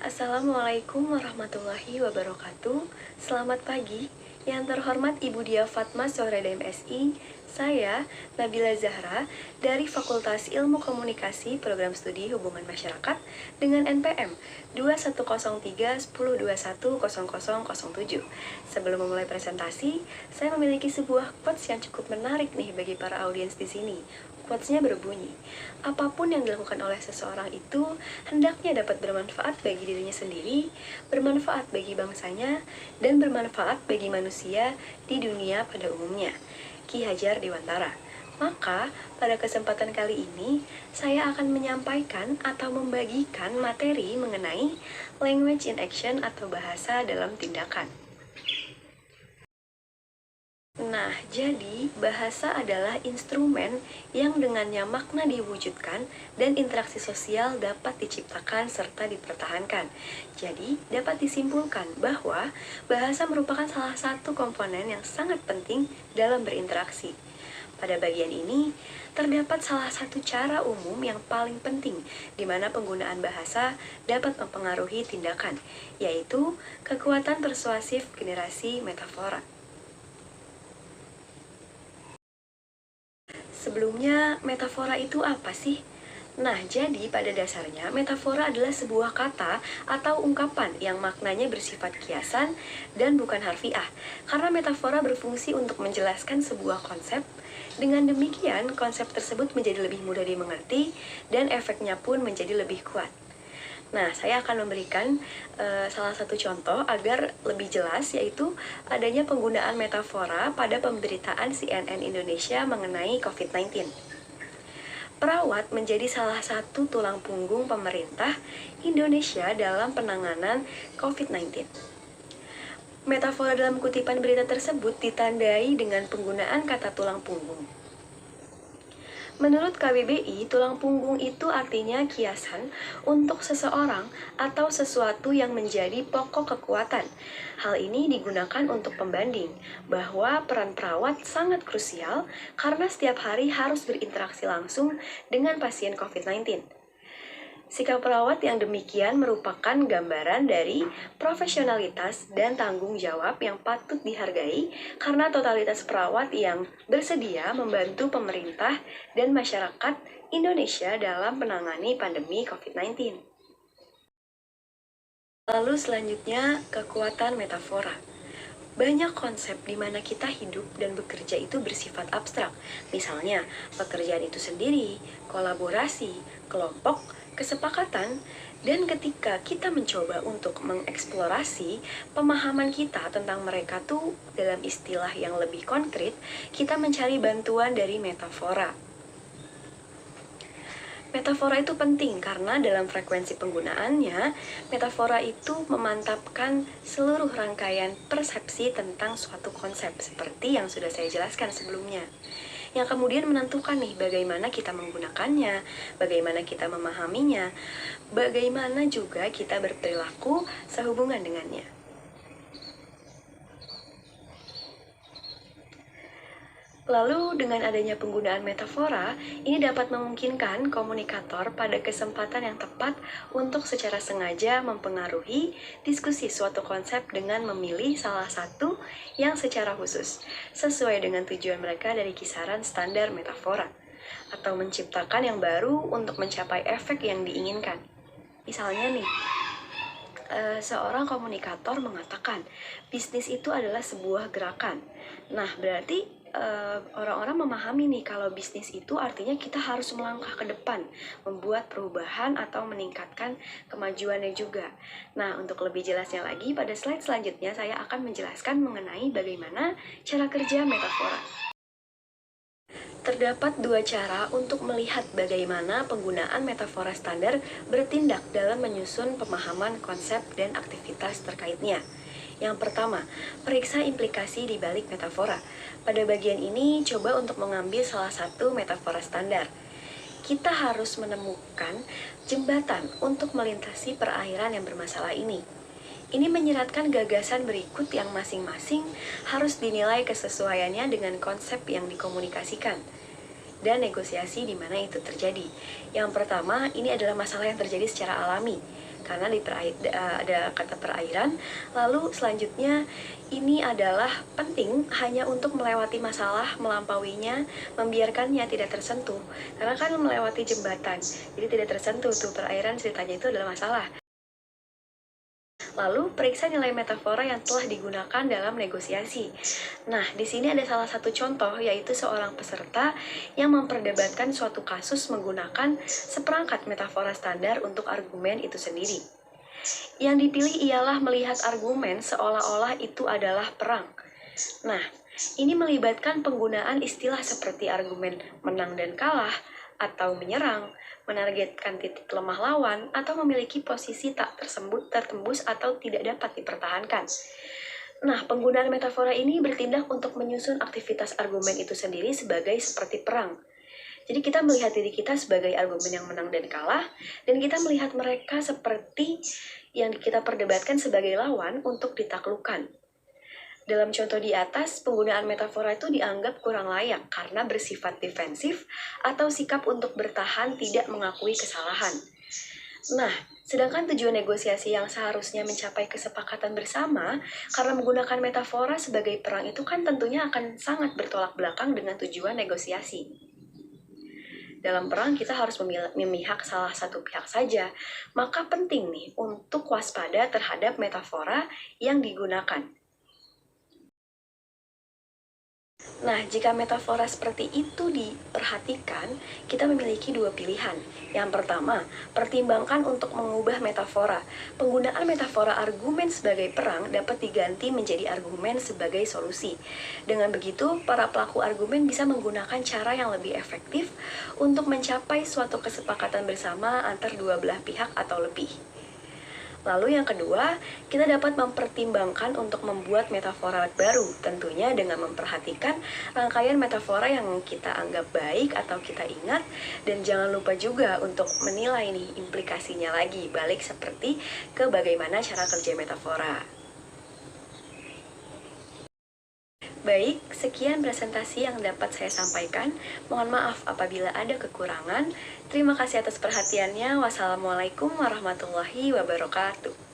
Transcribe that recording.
Assalamualaikum warahmatullahi wabarakatuh. Selamat pagi. Yang terhormat Ibu Dia Fatma Sohrada MSI, saya Nabila Zahra dari Fakultas Ilmu Komunikasi Program Studi Hubungan Masyarakat dengan NPM 210310210007. Sebelum memulai presentasi, saya memiliki sebuah quotes yang cukup menarik nih bagi para audiens di sini. Quotes-nya berbunyi, apapun yang dilakukan oleh seseorang itu hendaknya dapat bermanfaat bagi dirinya sendiri, bermanfaat bagi bangsanya, dan bermanfaat bagi manusia di dunia pada umumnya. Ki Hajar Dewantara. Maka, pada kesempatan kali ini, saya akan menyampaikan atau membagikan materi mengenai language in action atau bahasa dalam tindakan. Nah, jadi bahasa adalah instrumen yang dengannya makna diwujudkan dan interaksi sosial dapat diciptakan serta dipertahankan. Jadi, dapat disimpulkan bahwa bahasa merupakan salah satu komponen yang sangat penting dalam berinteraksi. Pada bagian ini, terdapat salah satu cara umum yang paling penting di mana penggunaan bahasa dapat mempengaruhi tindakan, yaitu kekuatan persuasif generasi metafora. Sebelumnya, metafora itu apa sih? Nah, jadi pada dasarnya metafora adalah sebuah kata atau ungkapan yang maknanya bersifat kiasan dan bukan harfiah. Karena metafora berfungsi untuk menjelaskan sebuah konsep, dengan demikian konsep tersebut menjadi lebih mudah dimengerti dan efeknya pun menjadi lebih kuat. Nah, saya akan memberikan salah satu contoh agar lebih jelas, yaitu adanya penggunaan metafora pada pemberitaan CNN Indonesia mengenai COVID-19. Perawat menjadi salah satu tulang punggung pemerintah Indonesia dalam penanganan COVID-19. Metafora dalam kutipan berita tersebut ditandai dengan penggunaan kata tulang punggung. Menurut KBBI, tulang punggung itu artinya kiasan untuk seseorang atau sesuatu yang menjadi pokok kekuatan. Hal ini digunakan untuk pembanding bahwa peran perawat sangat krusial karena setiap hari harus berinteraksi langsung dengan pasien COVID-19. Sikap perawat yang demikian merupakan gambaran dari profesionalitas dan tanggung jawab yang patut dihargai karena totalitas perawat yang bersedia membantu pemerintah dan masyarakat Indonesia dalam menangani pandemi COVID-19. Lalu selanjutnya, kekuatan metafora. Banyak konsep di mana kita hidup dan bekerja itu bersifat abstrak. Misalnya, pekerjaan itu sendiri, kolaborasi, kelompok, kesepakatan, dan ketika kita mencoba untuk mengeksplorasi pemahaman kita tentang mereka tuh dalam istilah yang lebih konkret, kita mencari bantuan dari metafora. Metafora itu penting karena dalam frekuensi penggunaannya, metafora itu memantapkan seluruh rangkaian persepsi tentang suatu konsep seperti yang sudah saya jelaskan sebelumnya. Yang kemudian menentukan nih bagaimana kita menggunakannya, bagaimana kita memahaminya, bagaimana juga kita berperilaku sehubungan dengannya. Lalu, dengan adanya penggunaan metafora, ini dapat memungkinkan komunikator pada kesempatan yang tepat untuk secara sengaja mempengaruhi diskusi suatu konsep dengan memilih salah satu yang secara khusus, sesuai dengan tujuan mereka dari kisaran standar metafora, atau menciptakan yang baru untuk mencapai efek yang diinginkan. Misalnya nih, seorang komunikator mengatakan, bisnis itu adalah sebuah gerakan. Nah, berarti orang-orang memahami nih kalau bisnis itu artinya kita harus melangkah ke depan, membuat perubahan atau meningkatkan kemajuannya juga. Nah, untuk lebih jelasnya lagi, pada slide selanjutnya saya akan menjelaskan mengenai bagaimana cara kerja metafora. Terdapat dua cara untuk melihat bagaimana penggunaan metafora standar bertindak dalam menyusun pemahaman konsep dan aktivitas terkaitnya. Yang pertama, periksa implikasi di balik metafora. Pada bagian ini, coba untuk mengambil salah satu metafora standar. Kita harus menemukan jembatan untuk melintasi perairan yang bermasalah ini. Ini menyeratkan gagasan berikut yang masing-masing harus dinilai kesesuaiannya dengan konsep yang dikomunikasikan dan negosiasi di mana itu terjadi. Yang pertama, ini adalah masalah yang terjadi secara alami. karena ada kata perairan. Lalu selanjutnya ini adalah penting hanya untuk melewati masalah, melampauinya, membiarkannya tidak tersentuh. Karena kan melewati jembatan, jadi tidak tersentuh tuh perairan, ceritanya itu adalah masalah. Lalu, periksa nilai metafora yang telah digunakan dalam negosiasi. Nah, di sini ada salah satu contoh, yaitu seorang peserta yang memperdebatkan suatu kasus menggunakan seperangkat metafora standar untuk argumen itu sendiri. Yang dipilih ialah melihat argumen seolah-olah itu adalah perang. Nah, ini melibatkan penggunaan istilah seperti argumen menang dan kalah, atau menyerang, menargetkan titik lemah lawan, atau memiliki posisi tak tertembus atau tidak dapat dipertahankan. Nah, penggunaan metafora ini bertindak untuk menyusun aktivitas argumen itu sendiri seperti perang. Jadi kita melihat diri kita sebagai argumen yang menang dan kalah, dan kita melihat mereka seperti yang kita perdebatkan sebagai lawan untuk ditaklukkan. Dalam contoh di atas, penggunaan metafora itu dianggap kurang layak karena bersifat defensif atau sikap untuk bertahan tidak mengakui kesalahan. Nah, sedangkan tujuan negosiasi yang seharusnya mencapai kesepakatan bersama, karena menggunakan metafora sebagai perang itu kan tentunya akan sangat bertolak belakang dengan tujuan negosiasi. Dalam perang kita harus memihak salah satu pihak saja, maka penting nih untuk waspada terhadap metafora yang digunakan. Nah, jika metafora seperti itu diperhatikan, kita memiliki dua pilihan. Yang pertama, pertimbangkan untuk mengubah metafora. Penggunaan metafora argumen sebagai perang dapat diganti menjadi argumen sebagai solusi. Dengan begitu, para pelaku argumen bisa menggunakan cara yang lebih efektif untuk mencapai suatu kesepakatan bersama antar dua belah pihak atau lebih. Lalu yang kedua, kita dapat mempertimbangkan untuk membuat metafora baru, tentunya dengan memperhatikan rangkaian metafora yang kita anggap baik atau kita ingat, dan jangan lupa juga untuk menilai nih implikasinya lagi, balik seperti ke bagaimana cara kerja metafora. Baik, sekian presentasi yang dapat saya sampaikan. Mohon maaf apabila ada kekurangan. Terima kasih atas perhatiannya. Wassalamualaikum warahmatullahi wabarakatuh.